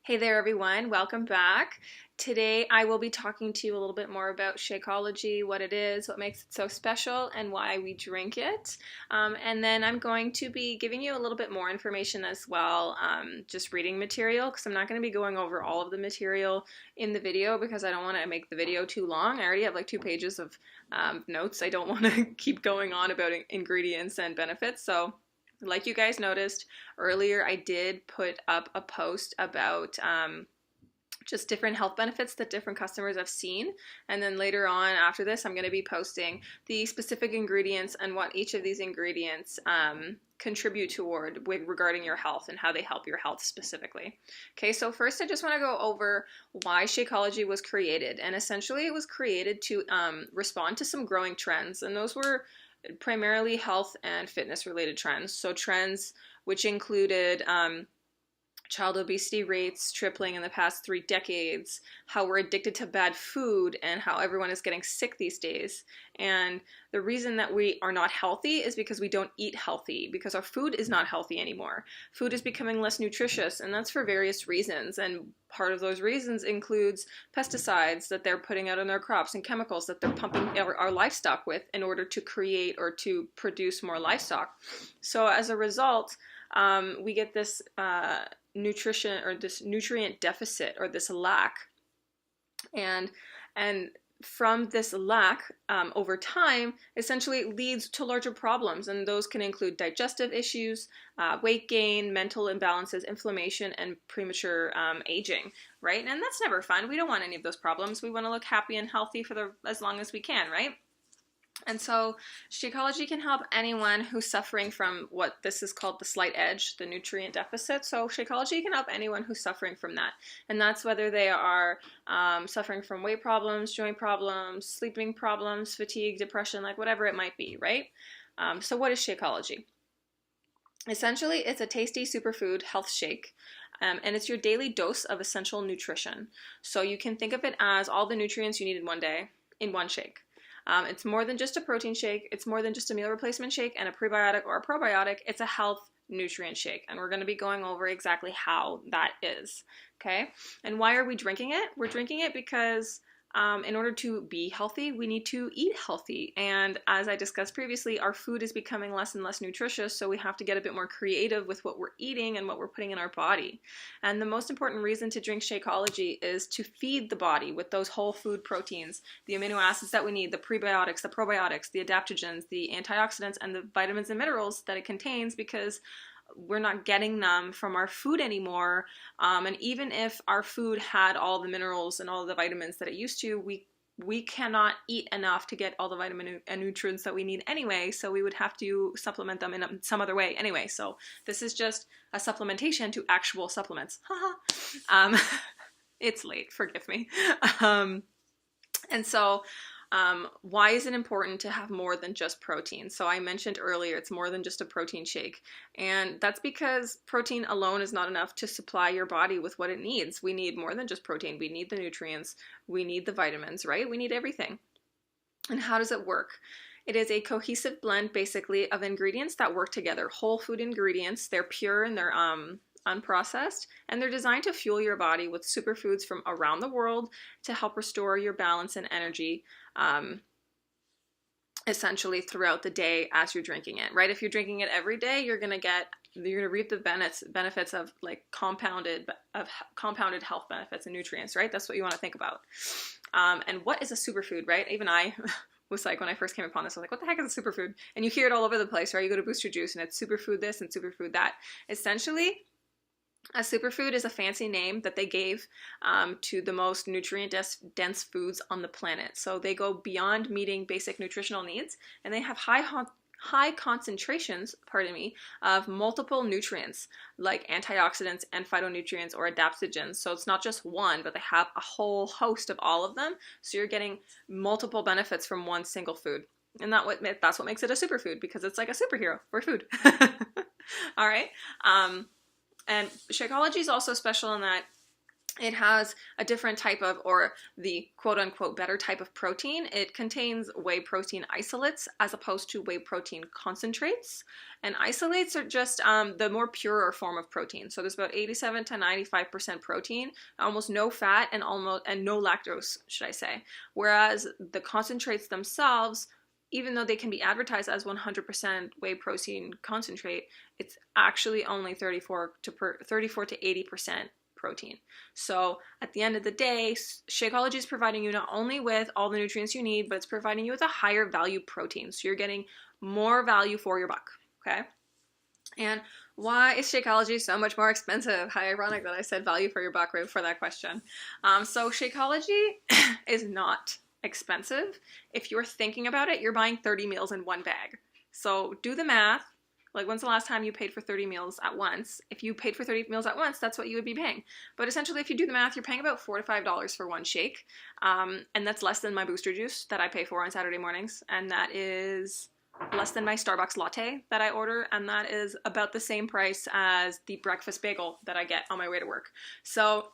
Hey there everyone, welcome back. Today I will be talking to you a little bit more about Shakeology, what it is, what makes it so special, and why we drink it. And then I'm going to be giving you a little bit more information as well, just reading material, because I'm not going to be going over all of the material in the video because I don't want to make the video too long. I already have like 2 pages of notes. I don't want to keep going on about ingredients and benefits, so like you guys noticed earlier, I did put up a post about just different health benefits that different customers have seen. And then later on after this, I'm going to be posting the specific ingredients and what each of these ingredients contribute toward regarding your health and how they help your health specifically. Okay, so first I just want to go over why Shakeology was created. And essentially it was created to respond to some growing trends. And those were primarily health and fitness related trends. So trends which included child obesity rates tripling in the past 3 decades, how we're addicted to bad food, and how everyone is getting sick these days. And the reason that we are not healthy is because we don't eat healthy, because our food is not healthy anymore. Food is becoming less nutritious, and that's for various reasons. And part of those reasons includes pesticides that they're putting out in their crops and chemicals that they're pumping our livestock with in order to create or to produce more livestock. So as a result, we get this nutrition or this nutrient deficit or this lack, and from this lack over time essentially leads to larger problems, and those can include digestive issues, weight gain, mental imbalances, inflammation, and premature aging, right? And that's never fun. We don't want any of those problems. We want to look happy and healthy for as long as we can, right? And so Shakeology can help anyone who's suffering from what this is called the slight edge, the nutrient deficit. So Shakeology can help anyone who's suffering from that. And that's whether they are suffering from weight problems, joint problems, sleeping problems, fatigue, depression, like whatever it might be, right? So what is Shakeology? Essentially, it's a tasty superfood health shake. And it's your daily dose of essential nutrition. So you can think of it as all the nutrients you need in one day in one shake. It's more than just a protein shake. It's more than just a meal replacement shake and a prebiotic or a probiotic. It's a health nutrient shake. And we're going to be going over exactly how that is. Okay? And why are we drinking it? We're drinking it because in order to be healthy, we need to eat healthy. And as I discussed previously, our food is becoming less and less nutritious, so we have to get a bit more creative with what we're eating and what we're putting in our body. And the most important reason to drink Shakeology is to feed the body with those whole food proteins, the amino acids that we need, the prebiotics, the probiotics, the adaptogens, the antioxidants, and the vitamins and minerals that it contains, because we're not getting them from our food anymore. And even if our food had all the minerals and all the vitamins that it used to, we cannot eat enough to get all the vitamin and nutrients that we need anyway, so we would have to supplement them in some other way anyway. So this is just a supplementation to actual supplements. It's late, forgive me. And so why is it important to have more than just protein? So I mentioned earlier, it's more than just a protein shake. And that's because protein alone is not enough to supply your body with what it needs. We need more than just protein. We need the nutrients. We need the vitamins, right? We need everything. And how does it work? It is a cohesive blend, basically, of ingredients that work together. Whole food ingredients. They're pure and they're unprocessed, and they're designed to fuel your body with superfoods from around the world to help restore your balance and energy essentially throughout the day as you're drinking it, right? If you're drinking it every day, you're gonna reap the benefits of like compounded health benefits and nutrients, right? That's what you want to think about. And what is a superfood, right? Even I was like, when I first came upon this, I was like, what the heck is a superfood? And you hear it all over the place, right? You go to Booster Juice and it's superfood this and superfood that. Essentially, a superfood is a fancy name that they gave to the most nutrient-dense foods on the planet. So they go beyond meeting basic nutritional needs, and they have high concentrations, of multiple nutrients like antioxidants and phytonutrients or adaptogens. So it's not just one, but they have a whole host of all of them. So you're getting multiple benefits from one single food. And that's what makes it a superfood, because it's like a superhero for food. All right. And Shakeology is also special in that it has a different type of, or the quote unquote better type of protein. It contains whey protein isolates as opposed to whey protein concentrates. And isolates are just the more purer form of protein. So there's about 87 to 95% protein, almost no fat, and no lactose, should I say. Whereas the concentrates themselves, even though they can be advertised as 100% whey protein concentrate, it's actually only 34 to 80% protein. So at the end of the day, Shakeology is providing you not only with all the nutrients you need, but it's providing you with a higher value protein. So you're getting more value for your buck, okay? And why is Shakeology so much more expensive? How ironic that I said value for your buck right for that question. So Shakeology is not expensive. If you're thinking about it, you're buying 30 meals in one bag. So do the math. Like, when's the last time you paid for 30 meals at once? If you paid for 30 meals at once, that's what you would be paying. But essentially, if you do the math, you're paying about $4 to $5 for one shake. And that's less than my booster juice that I pay for on Saturday mornings. And that is less than my Starbucks latte that I order. And that is about the same price as the breakfast bagel that I get on my way to work. So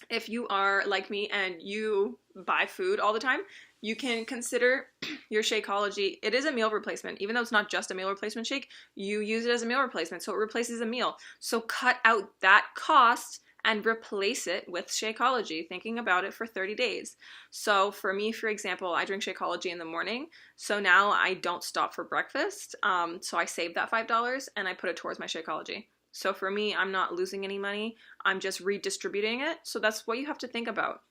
if you are like me and you buy food all the time, you can consider your Shakeology. It is a meal replacement. Even though it's not just a meal replacement shake, you use it as a meal replacement, so it replaces a meal. So cut out that cost and replace it with Shakeology, thinking about it for 30 days. So for me, for example, I drink Shakeology in the morning, so now I don't stop for breakfast. So I save that $5 and I put it towards my Shakeology. So for me, I'm not losing any money. I'm just redistributing it. So that's what you have to think about.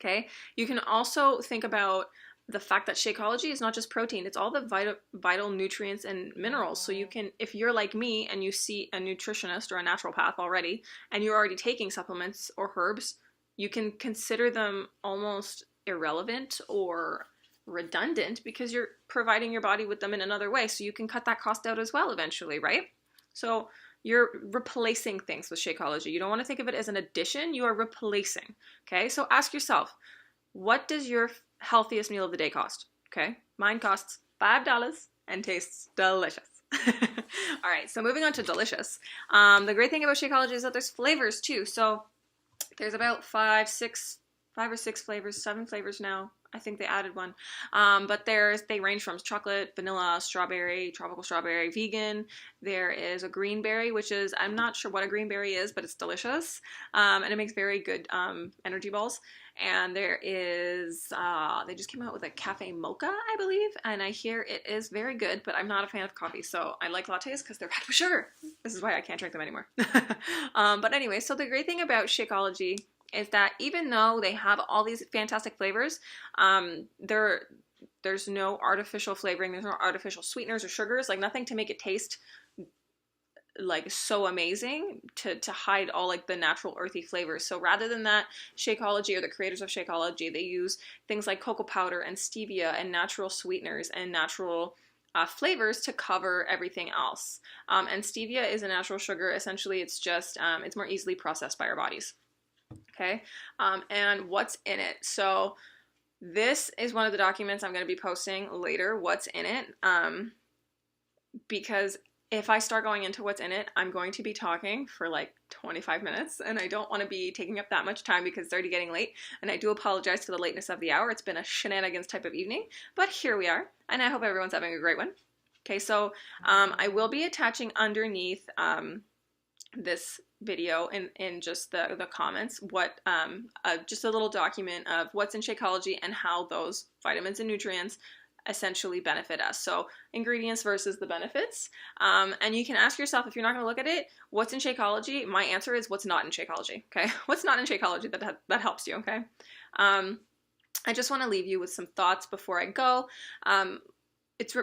Okay, you can also think about the fact that Shakeology is not just protein, it's all the vital nutrients and minerals. So you can, if you're like me and you see a nutritionist or a naturopath already, and you're already taking supplements or herbs, you can consider them almost irrelevant or redundant because you're providing your body with them in another way. So you can cut that cost out as well eventually, right? So you're replacing things with Shakeology. You don't want to think of it as an addition, you are replacing, okay? So ask yourself, what does your healthiest meal of the day cost? Okay, mine costs $5 and tastes delicious. All right, so moving on to delicious. The great thing about Shakeology is that there's flavors too. So there's about 5 or 6 flavors, 7 flavors now. I think they added one. But they range from chocolate, vanilla, strawberry, tropical strawberry, vegan. There is a green berry, which is, I'm not sure what a green berry is, but it's delicious. And it makes very good energy balls. And there is, they just came out with a cafe mocha, I believe. And I hear it is very good, but I'm not a fan of coffee. So I like lattes because they're packed with sugar. This is why I can't drink them anymore. But anyway, so the great thing about Shakeology is that even though they have all these fantastic flavors, there's no artificial flavoring, there's no artificial sweeteners or sugars, like nothing to make it taste like so amazing to hide all like the natural earthy flavors. So rather than that, Shakeology, or the creators of Shakeology, they use things like cocoa powder and stevia and natural sweeteners and natural flavors to cover everything else. And stevia is a natural sugar. Essentially, it's just, it's more easily processed by our bodies. Okay, and what's in it? So this is one of the documents I'm going to be posting later, what's in it, because if I start going into what's in it, I'm going to be talking for like 25 minutes, and I don't want to be taking up that much time because it's already getting late, and I do apologize for the lateness of the hour. It's been a shenanigans type of evening, but here we are, and I hope everyone's having a great one. Okay, so I will be attaching underneath this video in just the comments just a little document of what's in Shakeology and how those vitamins and nutrients essentially benefit us. So ingredients versus the benefits. And you can ask yourself, if you're not going to look at it, what's in Shakeology? My answer is what's not in Shakeology. Okay, what's not in Shakeology that helps you. Okay, I just want to leave you with some thoughts before I go. It's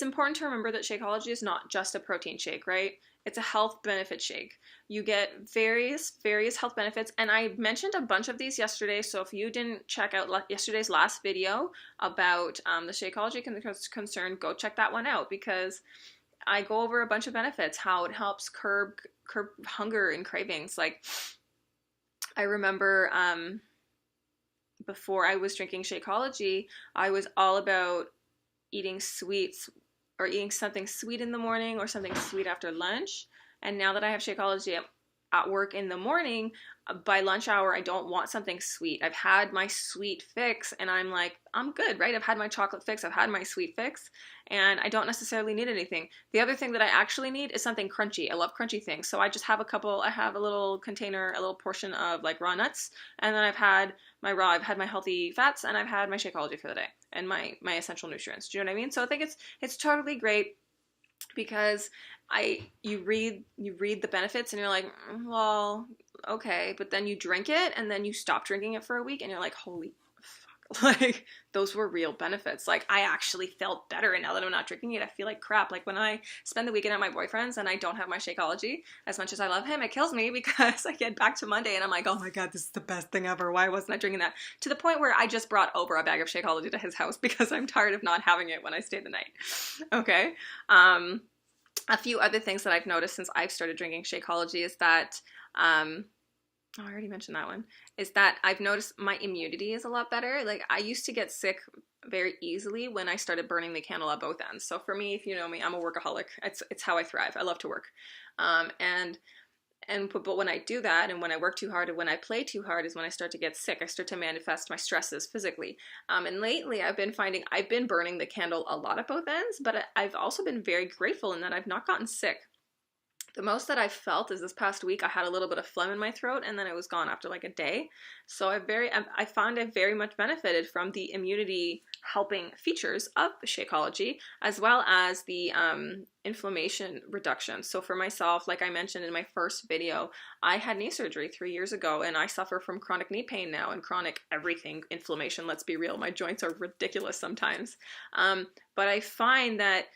important to remember that Shakeology is not just a protein shake, right? It's a health benefit shake. You get various health benefits, and I mentioned a bunch of these yesterday, so if you didn't check out yesterday's last video about the Shakeology concern, go check that one out, because I go over a bunch of benefits, how it helps curb hunger and cravings. Like, I remember before I was drinking Shakeology, I was all about eating sweets, or eating something sweet in the morning or something sweet after lunch. And now that I have Shakeology, at work in the morning, by lunch hour, I don't want something sweet. I've had my sweet fix and I'm like, I'm good, right? I've had my chocolate fix, I've had my sweet fix, and I don't necessarily need anything. The other thing that I actually need is something crunchy. I love crunchy things. So I just have I have a little container, a little portion of like raw nuts, and then I've had my healthy fats, and I've had my Shakeology for the day, and my essential nutrients. Do you know what I mean? So I think it's totally great because you read the benefits and you're like, well, okay, but then you drink it and then you stop drinking it for a week and you're like, holy fuck, like those were real benefits. Like I actually felt better, and now that I'm not drinking it, I feel like crap. Like when I spend the weekend at my boyfriend's and I don't have my Shakeology, as much as I love him, it kills me because I get back to Monday and I'm like, oh my god, this is the best thing ever. Why wasn't I drinking that? To the point where I just brought over a bag of Shakeology to his house because I'm tired of not having it when I stay the night. Okay. A few other things that I've noticed since I've started drinking Shakeology is that, I already mentioned that one, is that I've noticed my immunity is a lot better. Like I used to get sick very easily when I started burning the candle at both ends. So for me, if you know me, I'm a workaholic. It's how I thrive. I love to work. But when I do that, and when I work too hard, and when I play too hard, is when I start to get sick. I start to manifest my stresses physically. And lately I've been finding I've been burning the candle a lot at both ends, but I've also been very grateful in that I've not gotten sick. The most that I felt is this past week I had a little bit of phlegm in my throat, and then it was gone after like a day. So I found I very much benefited from the immunity helping features of Shakeology, as well as the inflammation reduction. So for myself, like I mentioned in my first video, I had knee surgery 3 years ago, and I suffer from chronic knee pain now and chronic everything inflammation. Let's be real, my joints are ridiculous sometimes. But I find that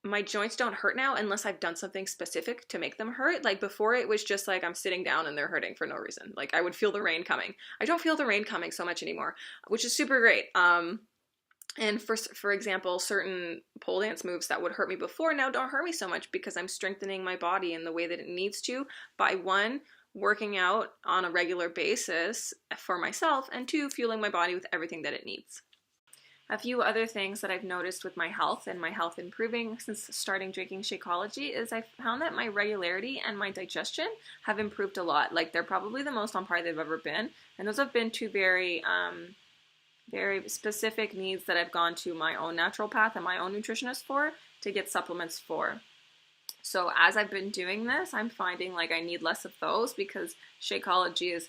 my joints don't hurt now unless I've done something specific to make them hurt. Like before, it was just like I'm sitting down and they're hurting for no reason. Like I would feel the rain coming. I don't feel the rain coming so much anymore, which is super great. And for example, certain pole dance moves that would hurt me before now don't hurt me so much because I'm strengthening my body in the way that it needs to by one, working out on a regular basis for myself, and two, fueling my body with everything that it needs. A few other things that I've noticed with my health and my health improving since starting drinking Shakeology is I found that my regularity and my digestion have improved a lot. Like they're probably the most on par they've ever been. And those have been two very specific needs that I've gone to my own naturopath and my own nutritionist for to get supplements for. So as I've been doing this, I'm finding like I need less of those because Shakeology is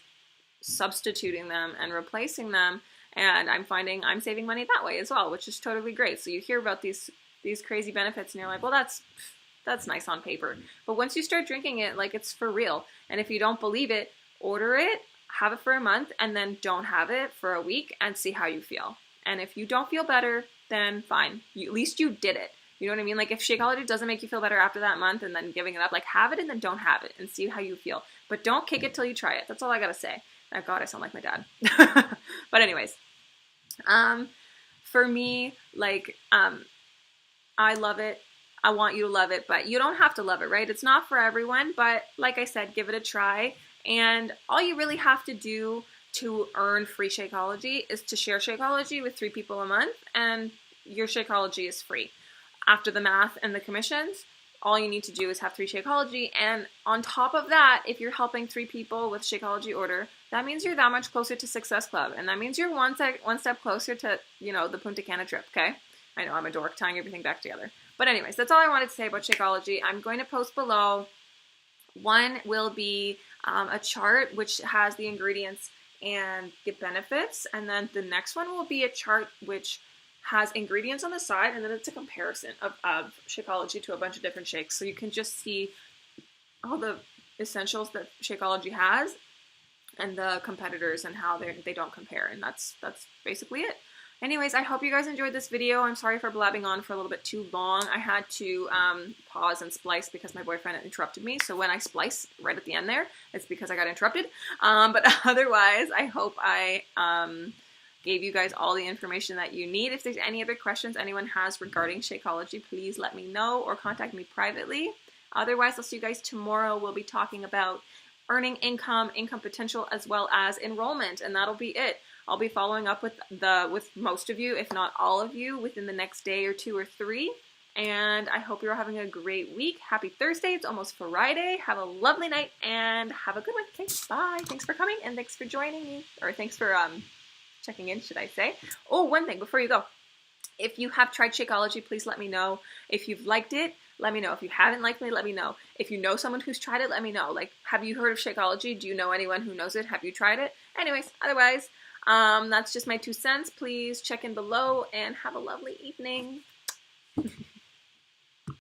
substituting them and replacing them. And I'm finding I'm saving money that way as well, which is totally great. So you hear about these crazy benefits and you're like, well, that's nice on paper. But once you start drinking it, like it's for real. And if you don't believe it, order it, have it for a month, and then don't have it for a week and see how you feel. And if you don't feel better, then fine. At least you did it. You know what I mean? Like if Shakeology doesn't make you feel better after that month and then giving it up, like have it and then don't have it and see how you feel. But don't kick it till you try it. That's all I gotta say. Oh God, I sound like my dad. But anyways, for me, like, I love it. I want you to love it, but you don't have to love it, right? It's not for everyone, but like I said, give it a try. And all you really have to do to earn free Shakeology is to share Shakeology with 3 people a month, and your Shakeology is free. After the math and the commissions, all you need to do is have 3 Shakeology, and on top of that, if you're helping 3 people with Shakeology order, that means you're that much closer to Success Club, and that means you're one step closer to, the Punta Cana trip, okay? I know I'm a dork tying everything back together. But anyways, that's all I wanted to say about Shakeology. I'm going to post below. One will be a chart which has the ingredients and the benefits, and then the next one will be a chart which has ingredients on the side, and then it's a comparison of Shakeology to a bunch of different shakes. So you can just see all the essentials that Shakeology has and the competitors and how they don't compare. And that's basically it. Anyways, I hope you guys enjoyed this video. I'm sorry for blabbing on for a little bit too long. I had to pause and splice because my boyfriend interrupted me. So when I splice right at the end there, it's because I got interrupted. But otherwise, I hope I gave you guys all the information that you need. If there's any other questions anyone has regarding Shakeology, please let me know or contact me privately. Otherwise, I'll see you guys tomorrow. We'll be talking about earning income, income potential, as well as enrollment, and that'll be it. I'll be following up with most of you, if not all of you, within the next day or 2 or 3. And I hope you're having a great week. Happy Thursday. It's almost Friday. Have a lovely night and have a good one. Thanks. Bye. Thanks for coming and thanks for joining me. Or thanks for checking in, should I say. Oh, one thing before you go. If you have tried Shakeology, please let me know. If you've liked it, let me know. If you haven't liked it, let me know. If you know someone who's tried it, let me know. Like, have you heard of Shakeology? Do you know anyone who knows it? Have you tried it? Anyways, otherwise, that's just my 2 cents. Please check in below and have a lovely evening.